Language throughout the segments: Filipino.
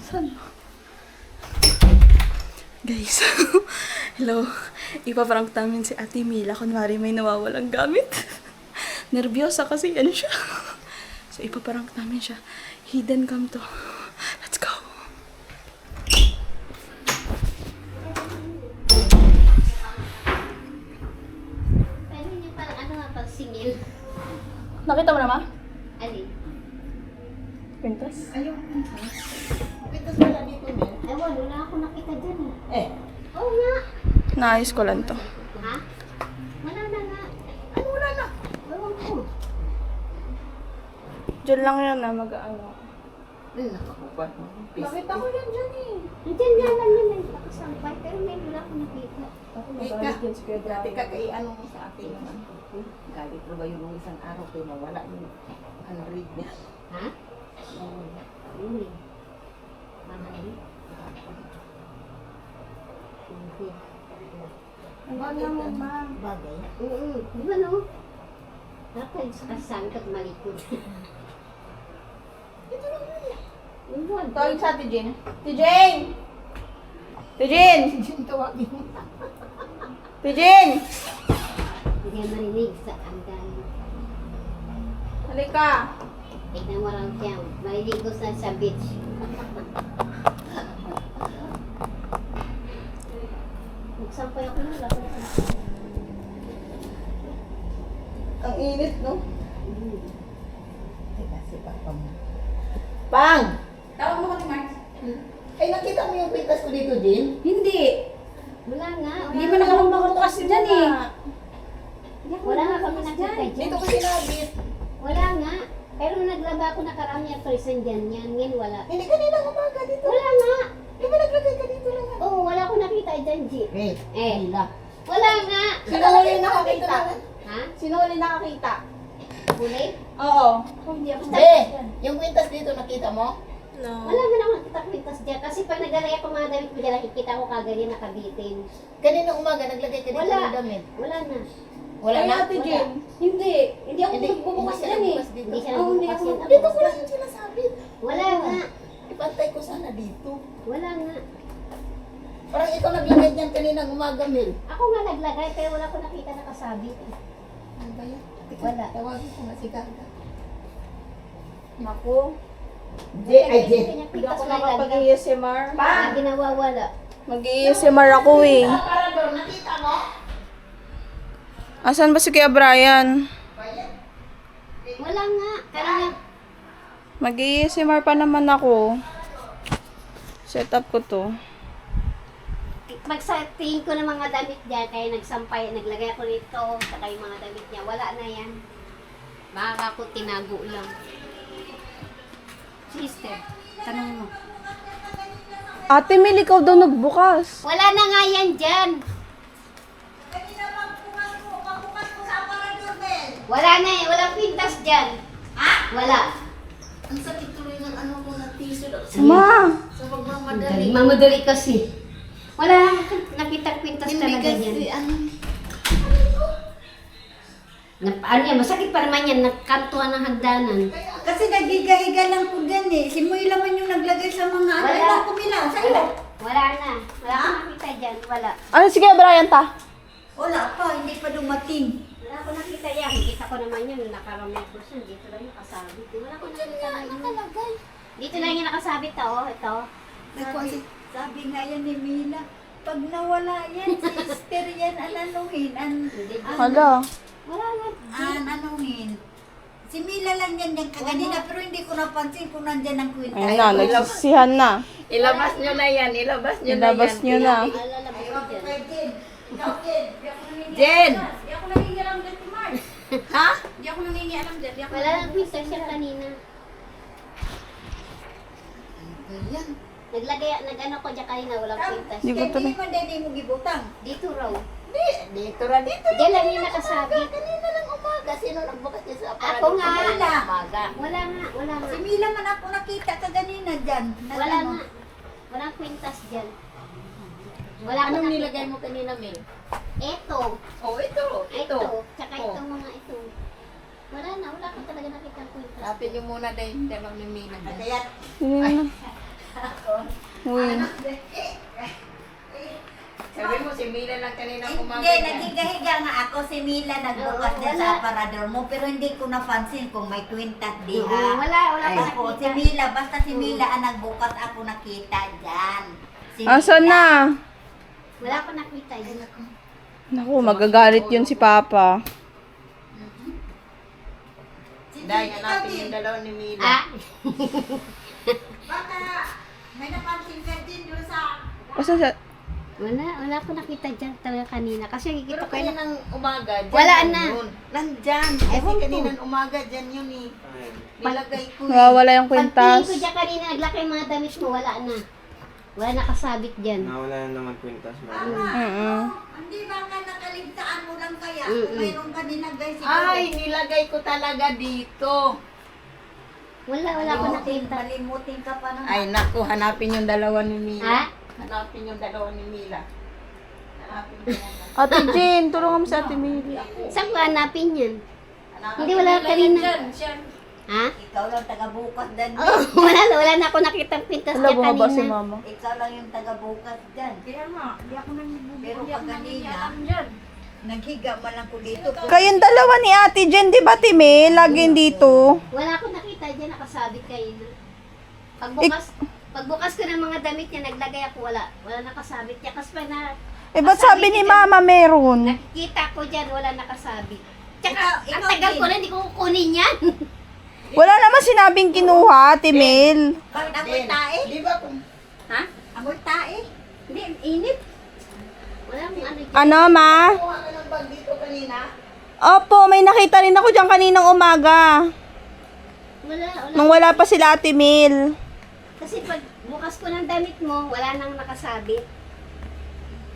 Saan? Guys, hello. Ipaprank namin si Ate Mila. Kunwari may nawawalang gamit. Nervyosa kasi ano siya. So, ipaprank namin siya. Hidden cam to. Let's go. Pwede niya parang ano nga pag singil. Nakita mo na, Ma? Ali. Pintas? Ayaw ko na. Pitas wala dito, Mel. Ay, wala ako nakita dyan eh. Eh, Oo nga. Naayos ko lang to. Ha? Wala na nga. ano wala na? Ewan ko. Diyan lang yan na mag-ano. Ay, nakakupat mo. Nakita ko yan dyan eh. Nandiyan nga lang yun ay nakasampay. Pero may wala ako nakita. Ako Ika, nagalit yan si Kuya dati ka Brian. kay ano mo sa akin naman. Galit mo ba yung nung isang araw kay mawala yung unread niya? Ha? Oo. Hindi. Mahali. Hindi. Bagay mo, Ma. Bagay. Oo. Di ba no? Dapat sa kasangkat malikod. Ito lang yun. Uwan. Tawag sa Ate Jean. Ate Jean! Ate Jean! Yung tawagin mo. Ate Jean! Hindi marinig sa anggan. Halika. Tignan mo lang siya. Marinig ko sa beach. Nagsampay ako na lang. Ang init, no? Teka, si Papa mo. Pang! Tawag mo ka ni Mark. Ay, nakita mo yung pitas ko dito, Jean? Hindi. Wala nga. Hindi mo na ako makabukas dyan eh. Wala nga kami nakita dyan. Dito ko sinabit. Wala nga. Pero nung naglaba ako nakarami ang person dyan. Yan, ngayon wala. Hindi kanina umaga dito. Wala nga. Di ba naglagay ka dito lang? Oo, wala akong nakita dyan, G. Eh, Mila. Wala nga. Sino huli nakakita? Ha? Sino huli nakakita? Huli? Oo. Hindi ako Eh, yung kwintas dito nakita mo? No. Wala nga akong nakita kwintas dyan. Kasi pag naglalagay ako mga damit ko dyan, nakikita ko kaganyan nakabitin. Kanina umaga naglagay ka dito Wala. ng damit. Wala na. Wala na? Ate Jean. Hindi. Hindi ako nagbubukas siya dyan eh. nagbukas dito. Hindi siya Oo, hindi nagbukas ako yan. Dito ko lang yung sinasabi. Wala nga. Ipantay ko sana dito. Wala nga. Parang ikaw naglagay niyan kaninang umaga, Mel. Ako nga naglagay, pero wala ko nakita nakasabit. Ano ba yan? Wala. Tawagin ko nga si Gaga. Naku. J, ay J. Hindi ako nakapag-ASMR. Lagi nawawala. Mag-ASMR ako eh. Para doon, nakita mo? Asan ba si Kuya Brian? Wala nga. Kanina, Mag-ASMR pa naman ako. Set up ko to. pagsatingin ko ng mga damit dyan, kaya nagsampay, naglagay ako nito, saka yung mga damit niya, wala na yan. Baka ako tinago lang. Sister, tanong mo. Ate Mel, ikaw daw nagbukas. Wala na nga yan dyan. Wala na eh, walang pintas dyan. Ha? Wala. Ang sakit tuloy ng ano ko na tissue. Ma! Sa pagmamadali. Mamadali kasi. Wala nakita pintas Hindi talaga kasi, yan. ano, Ano yan, masakit pa naman yan, nagkantuan ng hagdanan. Kasi nagiga-higa lang ko dyan eh. Si Moy laman yung naglagay sa mga ano. Wala. Wala ko Mila. Sa'yo. Wala na. Wala akong nakita dyan. Wala. Ano si Kuya Brian ta? Wala pa. Hindi pa dumating. Wala akong nakita yan. Kita ko naman yun. Nakaramay ko siya. Dito lang yung nakasabit. Wala akong nakita na yun. Dito lang yung nakasabit. Oh. Ito. Sabi nga yan ni Mila. Pag nawala yan, sister yan, ananuhin. Hala. Wala nga. Ananuhin. Si Mila lang yan yung kaganina, pero hindi ko napansin kung nandyan ang kwintas. Ayun na, nagsisihan na. ilabas nyo na yan, ilabas nyo na Ilabas yan. nyo na. Alalabas ko dyan. Jen! Hindi ako nangingialam dyan, Timar. Ha? Hindi ako nangingialam dyan. Wala lang pintas siya kanina. Ayan. Nag-ano ko dyan kanina. Walang pintas. Di ko to Hindi man din mo gibutang. Dito raw. Dito na dito. Diyan lang yung nakasabit. Kanina lang umaga. Sino nagbukas niya sa aparador? Ako nga. Kanina umaga. Wala nga. Wala nga. Si Mila man ako nakita kaganina dyan. Wala nga. Walang kwintas dyan. Wala akong Anong nakita. nilagay mo kanina, Mel? Ito. Oh, ito. Ito. Tsaka Oh. itong mga ito. Wala na. Wala ko talaga nakita kwintas. Lapit nyo muna dahil dalaw ni Mina. Kaya Yun na. Uy. Sabi mo, si Mila lang kanina Hindi, kumamay. nagigahiga nga ako. Si Mila nagbukas Oo, din wala. sa aparador mo, pero hindi ko napansin kung may kwintas Oo, diha. wala pa Opo, si nakita. Mila, basta si Mila ang nagbukas, ako nakita dyan. Si Asan Mila. na? Wala pa nakita yun. Naku, magagalit yun si Papa. Dahil hanapin yung dalawa ni Mila. Ah? Baka may napansin ka din doon sa... Asan siya? Wala ko nakita dyan talaga kanina. Kasi Pero nakikita ko yun. kaninang umaga, dyan Wala lang na. yun. Nandyan. Kasi Ewan ko. kaninang umaga, dyan yun eh. Nilagay ko eh. Nawawala yung Pagtingin kwintas. ko dyan kanina, naglaki yung mga damit mo, wala na. Wala nakasabit dyan. Nawala na naman kwintas mo. Hindi ba nga nakaligtaan mo lang kaya? Mm-mm. Kung mayroon ka dinagay siguro. Ay, nilagay ko talaga dito. Wala ko nakita. Malimutin ka pa ng... Ay, naku, hanapin yung dalawa ni Mila. Ha? Hanapin yung dalawa ni Mila. Hanapin mo yan. Ate Jean, tulungan mo si Ate Mila. Saan ko hanapin yan? Hanapin Hindi, mo wala yan kanina. dyan, siya. Ha? Ikaw lang taga-bukas dyan. Oh, wala na ako nakita pintas Wala, niya bumaba si kanina. Mama. Ikaw lang yung taga-bukas dyan. Kaya nga, di ako nang Pero pag kanina, naghiga man lang ko dito. Kayong dalawa ni Ate Jean, di ba, Time? Laging dito. Wala ko nakita dyan, nakasabit kayo na. Pagbukas ko ng mga damit niya, naglagay ako, wala nakasabit niya. Kasi pa na, Eh, ba't sabi ni Mama meron? nakikita ko dyan, wala nakasabit. Tsaka, Ikaw ang tagal din. ko na, hindi ko kukunin yan. Wala naman sinabing kinuha, Ate Mel. Bakit amoy tae? Di ba kung... Ha? Amoy tae? Hindi, init. Wala mong ano dyan. Ano, Ma? Kuha ka ng bag dito kanina? Opo, may nakita rin ako dyan kaninang umaga. Wala. Nung wala pa sila Ate Mel. Kasi pag bukas ko ng damit mo, wala nang nakasabit.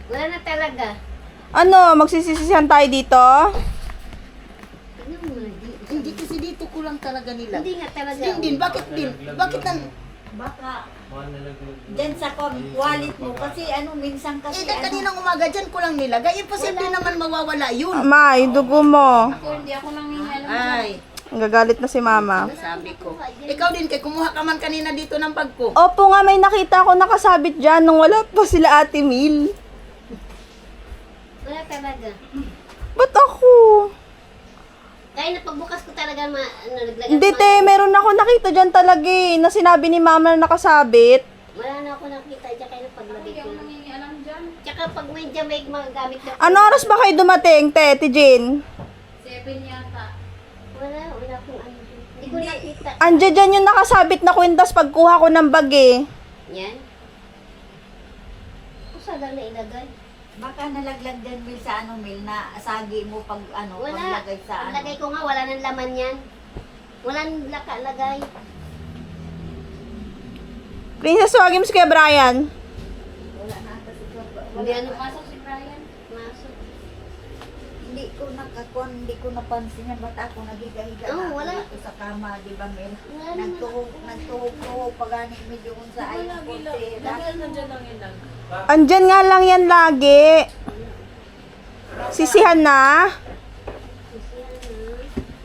Wala na talaga. Ano, magsisisihan tayo dito? Tignan mo na, di. Hindi kasi dito ko lang talaga nila. Hindi nga talaga. Din, bakit din? Bakit ang... Baka dyan sa wallet mo. Kasi ano, minsan kasi Eh, kaninang umaga dyan ko lang nilagay. Imposible naman mawawala yun. Ma, yung dugo mo. Ay, Gagalit na si Mama. sabi ko. Ikaw din, kay kumuha ka man kanina dito ng bag ko. Opo nga, may nakita ako nakasabit dyan nung wala pa sila Ate Mel. Wala talaga. Ba't ako? Kaya na pagbukas ko talaga naglagay. Hindi, te, meron ako nakita dyan talaga eh, na sinabi ni Mama na nakasabit. Wala na ako nakita dyan kaya na paglagay ko. Tsaka pag may dyan may magagamit na. Ano oras ba kayo dumating, te, Ate Jean? Wala akong ano. Hindi ko nakita. Andiyan dyan yung nakasabit na kwintas pagkuha ko ng bag eh. Yan. Kung saan lang nailagay? baka nalaglag dyan Mil sa ano Mil na sagi mo pag ano Wala. paglagay sa ano. Paglagay ko nga, wala nang laman yan. Walang lagay. Princess, huwagin mo si Kuya Brian. Wala na ata si Papa. Hindi ano pasok si Brian. Masok. Hindi ko napansin yan. Ba't ako nagiga-higa Oo, na ako wala. dito sa kama, di ba Mil? Wala naman. Nagtuhog pagani medyo kung sa ay kutsera. Andyan nga lang yan lagi. Sisihan na.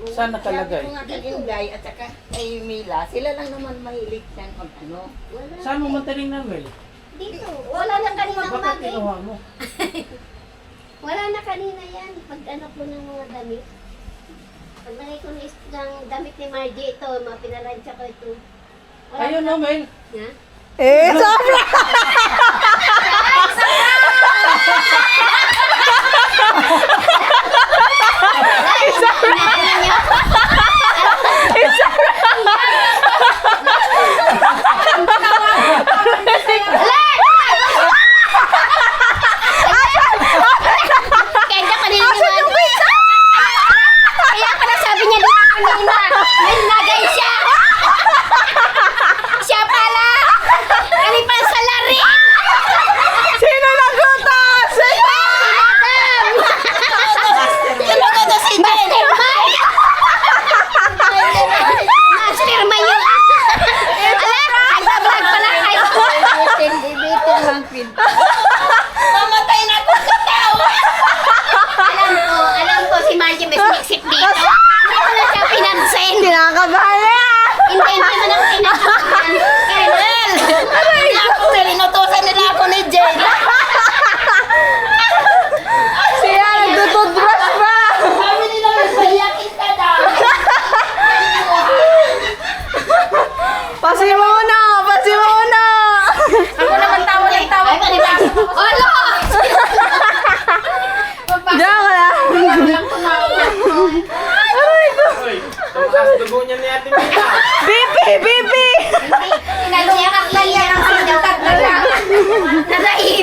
Saan nakalagay? Yung guy at saka kay Mila, sila lang naman mahilig yan kung ano. Wala. Saan mo mataling na, Mel? Dito. Wala na kanina Bakit umaga. eh. kinuha mo? Wala na kanina yan. Pag ano ko ng mga damit. Pag lagay ko ng damit ni Margie, ito, mga pinalansya ko ito. Wala Ayun na. no, Mel. Ha? Eh, sobra! Inaano niyo? Kaya dyan kanina ni Margie. Kaya pala sabi niya dito kanina. May nagay siya. Siya pala. Kalipan sa laring. Sino nagutas? Madam! Sino ka to si Jen?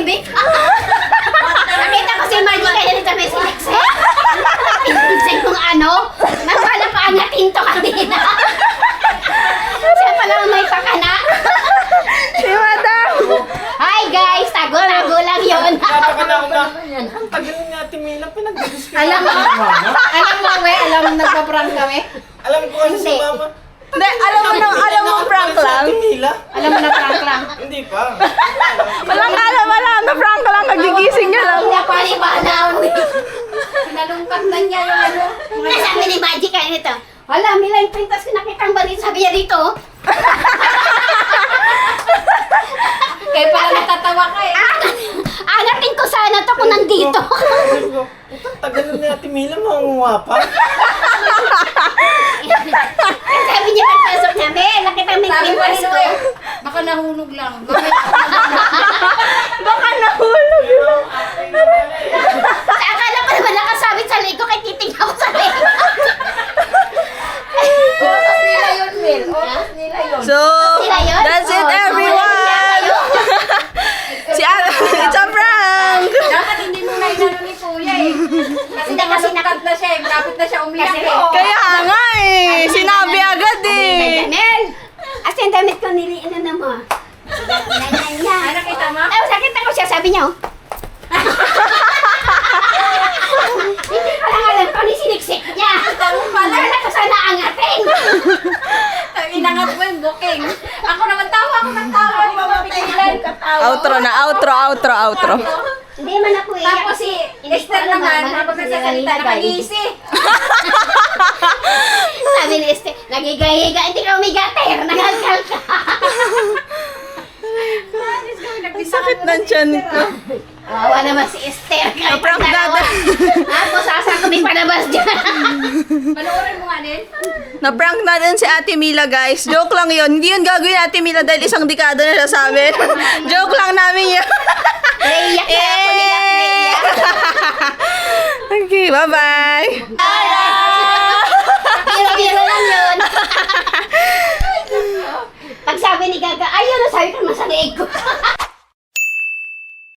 tahimik. Nakita ko si Margie kaya nito may sinikse. Pinagsin kong ano, nagpala pa angatin to kanina. Siya pala ang may pakana. Si Madam! Hi guys, tago-tago lang yun. Napakala ko ba? Ang tagal ni Ate Mila, pinag-discuss. Alam mo, alam mo nagpa-prank kami? Alam ko kasi si Hindi. Mama. Hindi, alam mo prank lang. Ate Mila? Alam mo na prank lang. Hindi pa. Walang alam na prank lang, kagigising niya lang. Hindi ako alibanaw. Pinalungkat na niya yung ano. Nasabi ni Margie kaya nito. Hala, Mila, yung pintas ko nakita ang balita. Sabi niya dito. Kaya pala natatawa ka eh. Angatin ko sana to kung nandito. Sabi ko, "Putang tagal ni Ate Mila, maunguha pa." Sabi niya pagpasok namin. Nakita may Sabi ko pintas nito ko. eh, baka nahulog lang. Baka nahulog. Akala pa naman nakasabit sa leg ko kaya titignan ko sa leg. Oras nila yun, Mel. Oras nila yun. So, Sila yun? that's it Oh, everyone! It's a prank! Dapat hindi mo na inano ni Kuya eh. Kasi Hindi, kasi nakalungkat na siya eh. Malapit na siya umiyak Kasi- eh. Kaya nga eh, sinabi agad eh. Janel! As yung damit ko niliinan na mo. Ay, nakita mo? Ay, sakit ako siya, sabi niya oh. Hindi ko lang alam kung ni siniksik niya. Wala ko sana angatin. Inangat mo yung booking. Ako naman tawa, hindi ko mapigilan. Outro na, outro. Hindi man ako iyak. Tapos si Esther naman, habang nagsasalita, nakangisi. Sabi ni Esther, nagigahiga, hindi ka umigater, nangalkal ka. Sakit ng tiyan ko. Wawa naman si Esther. Na-prank natin. Ako, sasa ko may palabas dyan. Panoorin mo nga din. Na-prank natin si Ate Mila guys. Joke lang yun. Hindi yun gagawin ni Ate Mila dahil isang dekada na siya sa amin. Joke lang namin yun. Naiiyak na ako nila, naiiyak. Okay, bye-bye. Biro-biro lang yun. Pag sabi ni Gaga, ayun, sabi ko naman sa leeg ko.